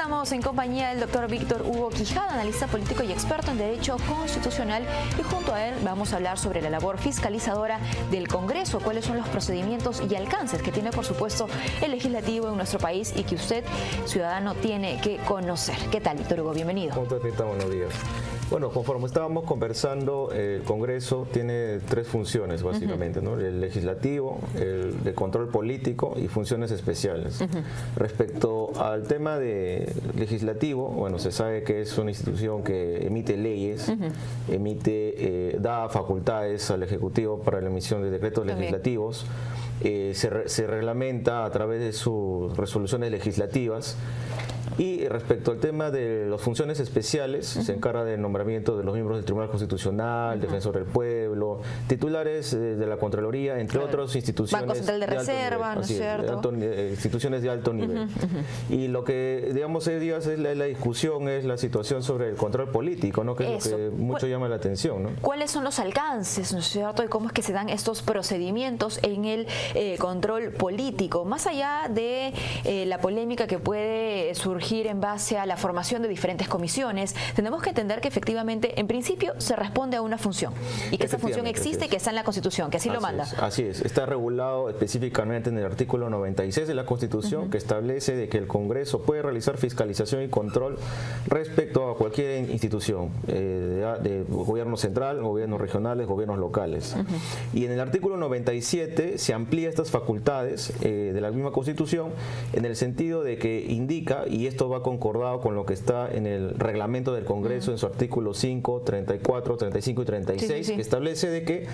Estamos en compañía del doctor Víctor Hugo Quijada, analista político y experto en Derecho Constitucional, y junto a él vamos a hablar sobre la labor fiscalizadora del Congreso, cuáles son los procedimientos y alcances que tiene, por supuesto, el legislativo en nuestro país y que usted, ciudadano, tiene que conocer. ¿Qué tal, Víctor Hugo? Bienvenido. ¿Cómo te Rita? Buenos días. Bueno, conforme estábamos conversando, el Congreso tiene tres funciones básicamente, ¿no? El legislativo, el de control político y funciones especiales. Respecto al tema de legislativo, bueno, se sabe que es una institución que emite leyes, da facultades al Ejecutivo para la emisión de decretos legislativos. Se reglamenta a través de sus resoluciones legislativas. Y respecto al tema de las funciones especiales, se encarga del nombramiento de los miembros del Tribunal Constitucional, Defensor del Pueblo, titulares de la Contraloría, entre otras instituciones. Banco Central de Reserva, ¿no es cierto? Instituciones de alto nivel. Y lo que, digamos, es la discusión, es la situación sobre el control político, ¿no? Que es lo que mucho llama la atención, ¿no? ¿Cuáles son los alcances, ¿no es cierto? Y cómo es que se dan estos procedimientos en el control político, más allá de la polémica que puede surgir en base a la formación de diferentes comisiones? Tenemos que entender que efectivamente, en principio, se responde a una función y que esa función existe y que está en la Constitución, que así lo manda. Así es, está regulado específicamente en el artículo 96 de la Constitución, que establece de que el Congreso puede realizar fiscalización y control respecto a cualquier institución, de gobierno central, gobiernos regionales, gobiernos locales. Y en el artículo 97 se amplía estas facultades de la misma Constitución en el sentido de que indica, y esto va concordado con lo que está en el reglamento del Congreso en su artículo 5, 34, 35 y 36, que establece de que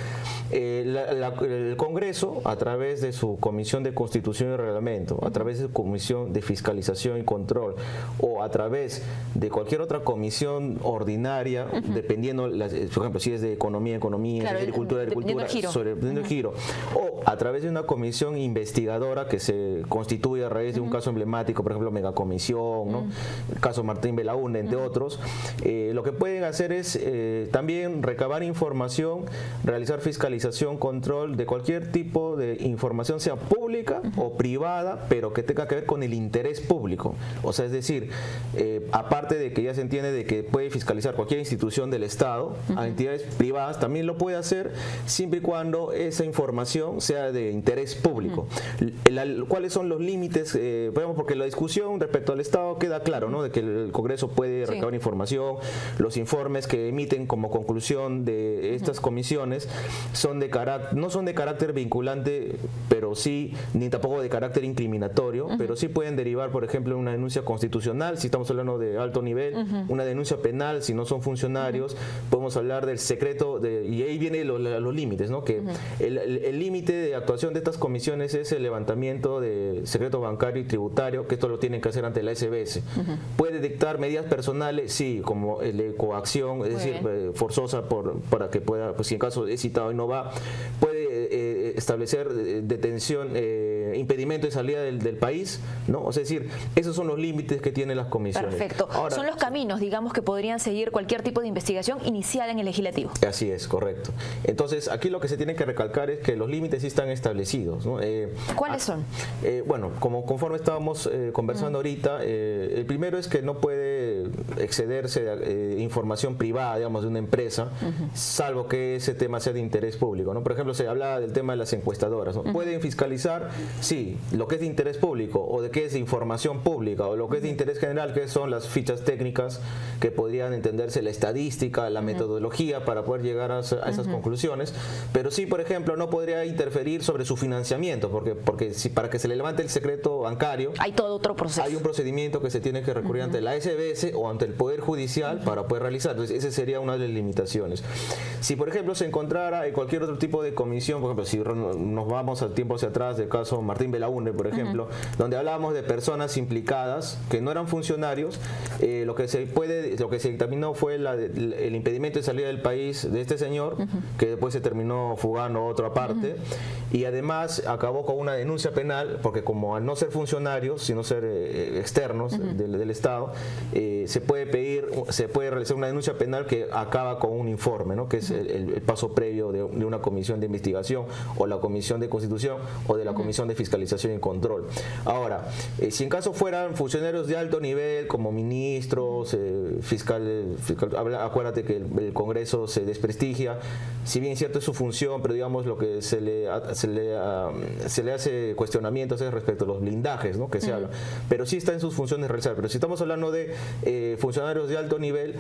el Congreso, a través de su Comisión de Constitución y Reglamento, a través de su Comisión de Fiscalización y Control, o a través de cualquier otra comisión ordinaria, dependiendo, por ejemplo, si es de Economía, si es de Agricultura, dependiendo del giro, o a través de una comisión investigadora que se constituye a raíz de un caso emblemático, por ejemplo, Megacomisión, ¿no? El caso Martín Belaúnde, entre otros, lo que pueden hacer es también recabar información, realizar fiscalización, control de cualquier tipo de información, sea pública o privada, pero que tenga que ver con el interés público. O sea, es decir, aparte de que ya se entiende de que puede fiscalizar cualquier institución del Estado, a entidades privadas también lo puede hacer, siempre y cuando esa información sea de interés público. ¿Cuáles son los límites? Porque la discusión respecto al Estado queda claro, ¿no? De que el Congreso puede recabar información, los informes que emiten como conclusión de estas comisiones no son de carácter vinculante, pero sí, ni tampoco de carácter incriminatorio, pero sí pueden derivar, por ejemplo, una denuncia constitucional, si estamos hablando de alto nivel, una denuncia penal, si no son funcionarios, podemos hablar del secreto, y ahí vienen los límites, ¿no? Que el límite de actuación de estas comisiones es el levantamiento de secreto bancario y tributario, que esto lo tienen que hacer ante la SBS. Puede dictar medidas personales, sí, como el de coacción, es decir, forzosa para que pueda, pues si en caso es citado y no va, puede establecer detención, impedimento de salida del país, ¿no? O sea, es decir, esos son los límites que tienen las comisiones. Perfecto. Ahora, son los caminos, digamos, que podrían seguir cualquier tipo de investigación iniciada en el legislativo. Así es, correcto. Entonces, aquí lo que se tiene que recalcar es que los límites sí están establecidos, ¿no? ¿Cuáles son? Bueno, conforme estábamos conversando ahorita, el primero es que no puede excederse de información privada, digamos, de una empresa, salvo que ese tema sea de interés público, ¿no? Por ejemplo, se habla del tema de las encuestadoras, ¿no? Pueden fiscalizar, sí, lo que es de interés público o de qué es de información pública o lo que es de interés general, que son las fichas técnicas que podrían entenderse la estadística, la metodología para poder llegar a esas conclusiones, pero sí, por ejemplo, no podría interferir sobre su financiamiento, porque si para que se le levante el secreto bancario, hay todo otro proceso. Hay un procedimiento que se tiene que recurrir ante la SBS o ante el Poder Judicial para poder realizar. Entonces, esa sería una de las limitaciones. Si, por ejemplo, se encontrara en cualquier otro tipo de comisión, por ejemplo, si nos vamos al tiempo hacia atrás del caso Martín Belaúnde, por ejemplo, donde hablábamos de personas implicadas que no eran funcionarios, lo que se dictaminó fue el impedimento de salida del país de este señor, que después se terminó fugando a otra parte, y además acabó con una denuncia penal, porque como al no ser funcionarios, sino ser externos del Estado, se se puede realizar una denuncia penal que acaba con un informe, ¿no? Que es el paso previo de una comisión de investigación o la comisión de constitución o de la comisión de fiscalización y control. Ahora, si en caso fueran funcionarios de alto nivel como ministros, fiscal, acuérdate que el Congreso se desprestigia, si bien es cierto es su función, pero digamos lo que se le hace cuestionamientos es respecto a los blindajes, ¿no? Que se habla, pero sí está en sus funciones realizar. Pero si estamos hablando de funcionarios de alto nivel,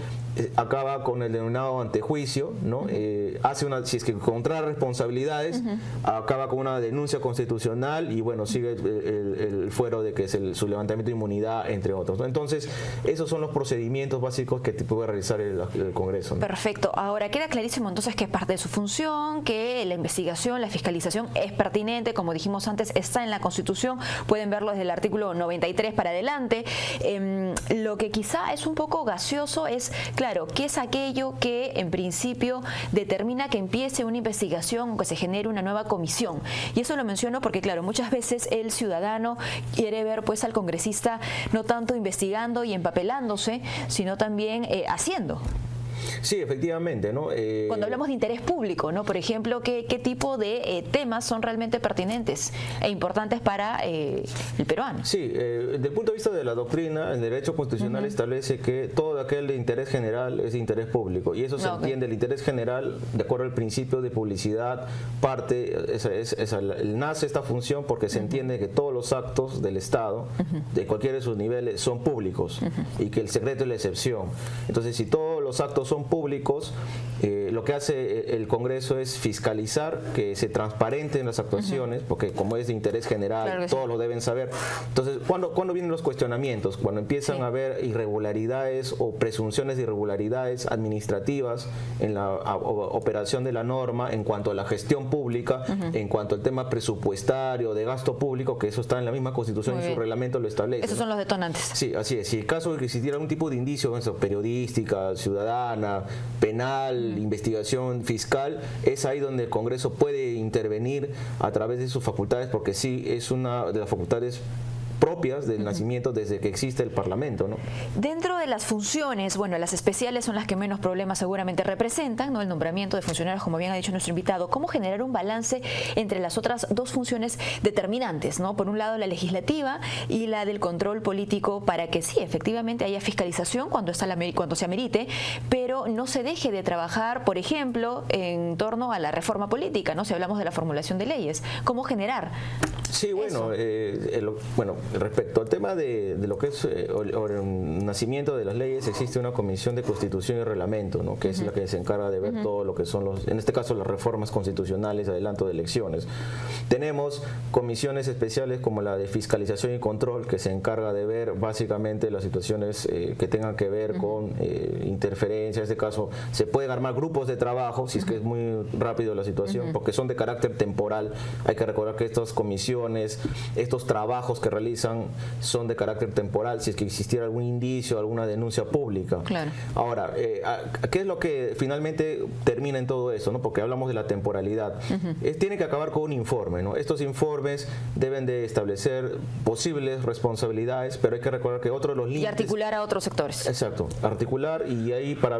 acaba con el denominado antejuicio, ¿no? Si es que encuentra responsabilidades, acaba con una denuncia constitucional y bueno, sigue el fuero de que es su levantamiento de inmunidad, entre otros, ¿no? Entonces, esos son los procedimientos básicos que puede realizar el Congreso, ¿no? Perfecto. Ahora, queda clarísimo entonces que es parte de su función, que la investigación, la fiscalización es pertinente, como dijimos antes, está en la Constitución, pueden verlo desde el artículo 93 para adelante. Lo que quizá es un poco gaseoso es, claro, ¿qué es aquello que en principio determina que empiece una investigación o que se genere una nueva comisión? Y eso lo menciono porque, claro, muchas veces el ciudadano quiere ver pues al congresista no tanto investigando y empapelándose, sino también haciendo. Sí, efectivamente, ¿no? Cuando hablamos de interés público, ¿no? Por ejemplo, ¿qué tipo de temas son realmente pertinentes e importantes para el peruano? Sí, desde el punto de vista de la doctrina, el derecho constitucional establece que todo aquel de interés general es de interés público, y eso se entiende, el interés general, de acuerdo al principio de publicidad, nace esta función porque se entiende que todos los actos del Estado, de cualquiera de sus niveles, son públicos y que el secreto es la excepción. Entonces, si todos los actos son públicos, lo que hace el Congreso es fiscalizar que se transparenten las actuaciones, porque como es de interés general, claro, todos lo deben saber. Entonces, ¿cuándo vienen los cuestionamientos? Cuando empiezan a haber irregularidades o presunciones de irregularidades administrativas en la operación de la norma, en cuanto a la gestión pública, en cuanto al tema presupuestario, de gasto público, que eso está en la misma Constitución y su reglamento lo establece. Esos son los detonantes. Sí, así es. Si el caso de que existiera algún tipo de indicio, eso, periodística, ciudadana, penal, investigación fiscal, es ahí donde el Congreso puede intervenir a través de sus facultades, porque sí es una de las facultades propias del nacimiento desde que existe el Parlamento, ¿no? Dentro de las funciones, bueno, las especiales son las que menos problemas seguramente representan, ¿no? El nombramiento de funcionarios, como bien ha dicho nuestro invitado. ¿Cómo generar un balance entre las otras dos funciones determinantes, ¿no? Por un lado, la legislativa y la del control político, para que sí, efectivamente haya fiscalización cuando se amerite, pero no se deje de trabajar, por ejemplo, en torno a la reforma política, ¿no? Si hablamos de la formulación de leyes, ¿cómo generar? Sí, bueno, respecto al tema de lo que es el nacimiento de las leyes, existe una comisión de Constitución y Reglamento, ¿no? Que es la que se encarga de ver todo lo que son en este caso, las reformas constitucionales, adelanto de elecciones. Tenemos comisiones especiales como la de Fiscalización y Control, que se encarga de ver básicamente las situaciones que tengan que ver con interferencia. En este caso, se pueden armar grupos de trabajo, si es que es muy rápido la situación, porque son de carácter temporal. Hay que recordar que estas comisiones, estos trabajos que realizan son de carácter temporal, si es que existiera algún indicio, alguna denuncia pública. Claro. Ahora, ¿qué es lo que finalmente termina en todo eso, ¿no? Porque hablamos de la temporalidad. Tiene que acabar con un informe, ¿no? Estos informes deben de establecer posibles responsabilidades, pero hay que recordar que otro de los límites... Y articular a otros sectores. Exacto, articular, y ahí para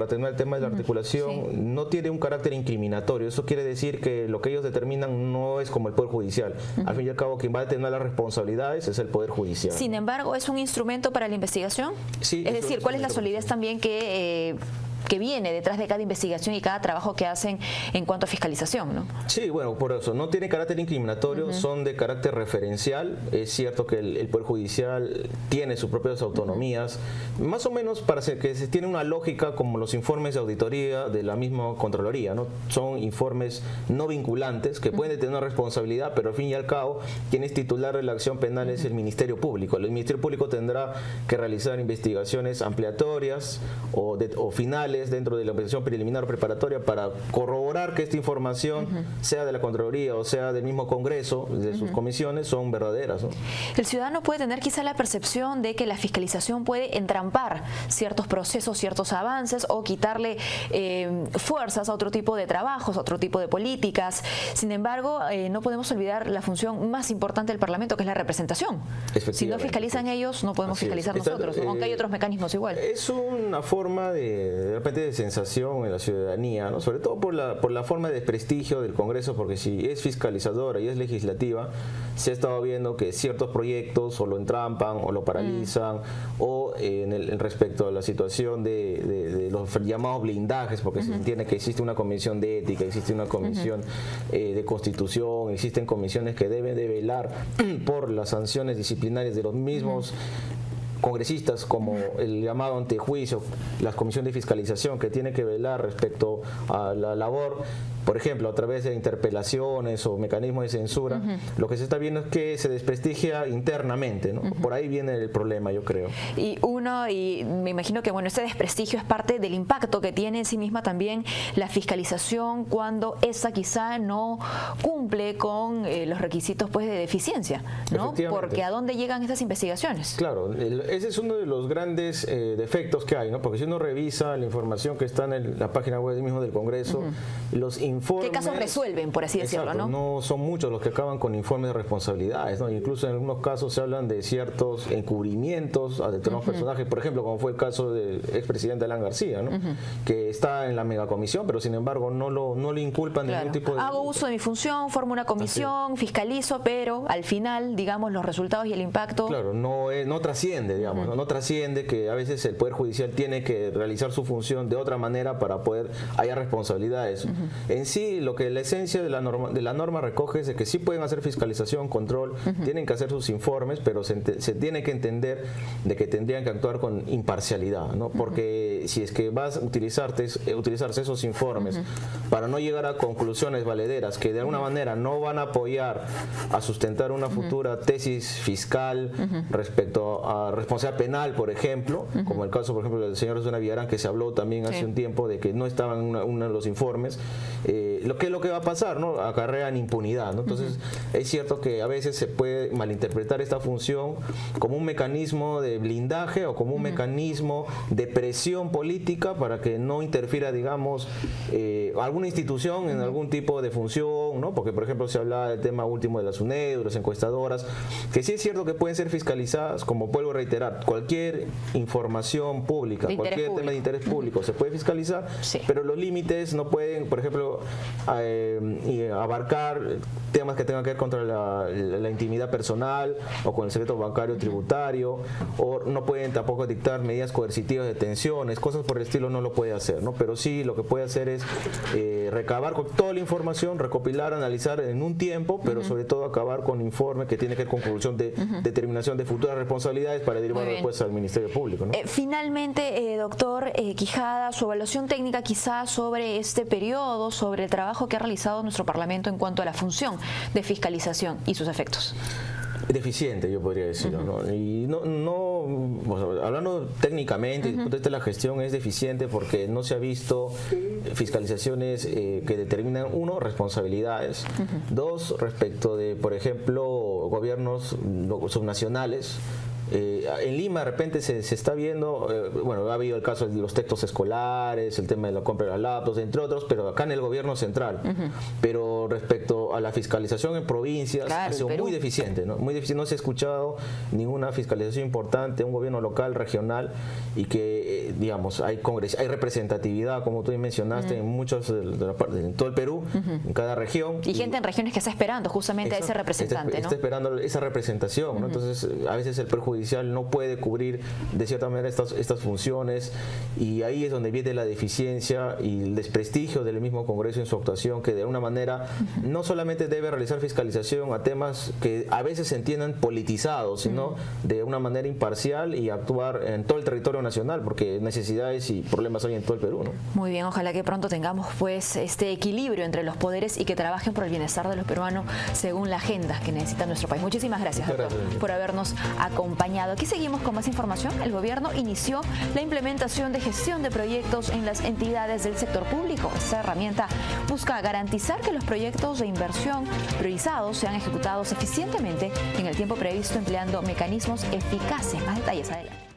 terminar el tema de la articulación, no tiene un carácter incriminatorio. Eso quiere decir que lo que ellos determinan no es como el Poder Judicial. Al fin y al cabo, quien va a determinar las responsabilidades es el Poder Judicial. Sin embargo, ¿es un instrumento para la investigación? Sí, es decir, ¿cuál es la solidez también que viene detrás de cada investigación y cada trabajo que hacen en cuanto a fiscalización, ¿no? Sí, bueno, por eso, no tiene carácter incriminatorio, son de carácter referencial. Es cierto que el Poder Judicial tiene sus propias autonomías, más o menos para que se tiene una lógica como los informes de auditoría de la misma Contraloría, ¿no? Son informes no vinculantes que pueden tener una responsabilidad, pero al fin y al cabo, quien es titular de la acción penal es el Ministerio Público. El Ministerio Público tendrá que realizar investigaciones ampliatorias o finales es dentro de la investigación preliminar o preparatoria para corroborar que esta información, sea de la Contraloría o sea del mismo Congreso, de sus comisiones, son verdaderas, ¿no? El ciudadano puede tener quizá la percepción de que la fiscalización puede entrampar ciertos procesos, ciertos avances o quitarle fuerzas a otro tipo de trabajos, a otro tipo de políticas. Sin embargo, no podemos olvidar la función más importante del Parlamento, que es la representación. Si no fiscalizan ellos, no podemos fiscalizar nosotros, aunque hay otros mecanismos igual. Es una forma de repente de sensación en la ciudadanía, ¿no? Sobre todo por la forma de desprestigio del Congreso, porque si es fiscalizadora y es legislativa, se ha estado viendo que ciertos proyectos o lo entrampan o lo paralizan, o en respecto a la situación de los llamados blindajes, porque se entiende que existe una comisión de ética, existe una comisión de constitución, existen comisiones que deben de velar por las sanciones disciplinarias de los mismos congresistas, como el llamado antejuicio, la comisión de fiscalización, que tiene que velar respecto a la labor, por ejemplo, a través de interpelaciones o mecanismos de censura. Lo que se está viendo es que se desprestigia internamente, ¿no? Por ahí viene el problema, yo creo. Y me imagino que bueno, este desprestigio es parte del impacto que tiene en sí misma también la fiscalización cuando esa quizá no cumple con los requisitos pues de eficiencia, ¿no? Porque ¿a dónde llegan estas investigaciones? Claro, ese es uno de los grandes defectos que hay, ¿no? Porque si uno revisa la información que está en la página web mismo del Congreso, los informes... ¿Qué casos resuelven, por así decirlo, no? No son muchos los que acaban con informes de responsabilidades, ¿no? Incluso en algunos casos se hablan de ciertos encubrimientos a determinados personajes, por ejemplo, como fue el caso del expresidente Alan García, ¿no? Que está en la megacomisión, pero sin embargo no le inculpan ningún tipo de... Hago uso de mi función, formo una comisión, fiscalizo, pero al final, digamos, los resultados y el impacto... Claro, no trasciende, digamos, no trasciende, que a veces el Poder Judicial tiene que realizar su función de otra manera para poder haya responsabilidades. En sí, lo que la esencia de la norma recoge es de que sí pueden hacer fiscalización, control, tienen que hacer sus informes, pero se tiene que entender de que tendrían que actuar con imparcialidad, ¿no? Porque si es que vas a utilizarse esos informes para no llegar a conclusiones valederas que de alguna manera no van a apoyar a sustentar una futura tesis fiscal respecto a responsabilidad penal, por ejemplo, como el caso, por ejemplo, del señor Osuna Villarán, que se habló también hace un tiempo de que no estaban en uno de los informes, lo que va a pasar, ¿no? Acarrean impunidad, ¿no? Entonces, es cierto que a veces se puede malinterpretar esta función como un mecanismo de blindaje o como un mecanismo de presión política para que no interfiera, digamos, alguna institución en algún tipo de función, ¿no? Porque, por ejemplo, se habla del tema último de las UNED, de las encuestadoras, que sí es cierto que pueden ser fiscalizadas, como vuelvo a reiterar, cualquier información pública, cualquier tema de interés público se puede fiscalizar, pero los límites no pueden, por ejemplo, abarcar temas que tengan que ver contra la intimidad personal o con el secreto bancario tributario, o no pueden tampoco dictar medidas coercitivas de detenciones, cosas por el estilo no lo puede hacer, ¿no? Pero sí lo que puede hacer es recabar con toda la información, recopilar, analizar en un tiempo, pero sobre todo acabar con informe que tiene que ver con conclusión de determinación de futuras responsabilidades para derivar después al Ministerio Público, ¿no? Finalmente, doctor Quijada, su evaluación técnica quizás sobre este periodo, sobre el trabajo que ha realizado nuestro Parlamento en cuanto a la función de fiscalización y sus efectos. Deficiente, yo podría decirlo, ¿no? Y hablando técnicamente, desde el punto de vista de la gestión, es deficiente porque no se ha visto fiscalizaciones que determinan, uno, responsabilidades, dos, respecto de, por ejemplo, gobiernos subnacionales. En Lima de repente se está viendo, bueno, ha habido el caso de los textos escolares, el tema de la compra de las laptops, entre otros, pero acá en el gobierno central. Pero respecto a la fiscalización en provincias, ha sido muy deficiente, ¿no? Muy deficiente, no se ha escuchado ninguna fiscalización importante, un gobierno local, regional, y que, digamos, hay representatividad, como tú mencionaste, en muchos en todo el Perú, en cada región. Y gente en regiones que está esperando justamente a ese representante, está esperando esa representación, ¿no? Entonces, a veces el Poder Judicial no puede cubrir de cierta manera estas funciones, y ahí es donde viene la deficiencia y el desprestigio del mismo Congreso en su actuación, que de alguna manera no solamente solamente debe realizar fiscalización a temas que a veces se entiendan politizados, sino de una manera imparcial y actuar en todo el territorio nacional, porque necesidades y problemas hay en todo el Perú, ¿no? Muy bien, ojalá que pronto tengamos pues este equilibrio entre los poderes y que trabajen por el bienestar de los peruanos según la agenda que necesita nuestro país. Muchísimas gracias, doctor, por habernos acompañado. Aquí seguimos con más información. El gobierno inició la implementación de gestión de proyectos en las entidades del sector público. Esta herramienta busca garantizar que los proyectos de inversión priorizados sean ejecutados eficientemente en el tiempo previsto, empleando mecanismos eficaces. Más detalles adelante.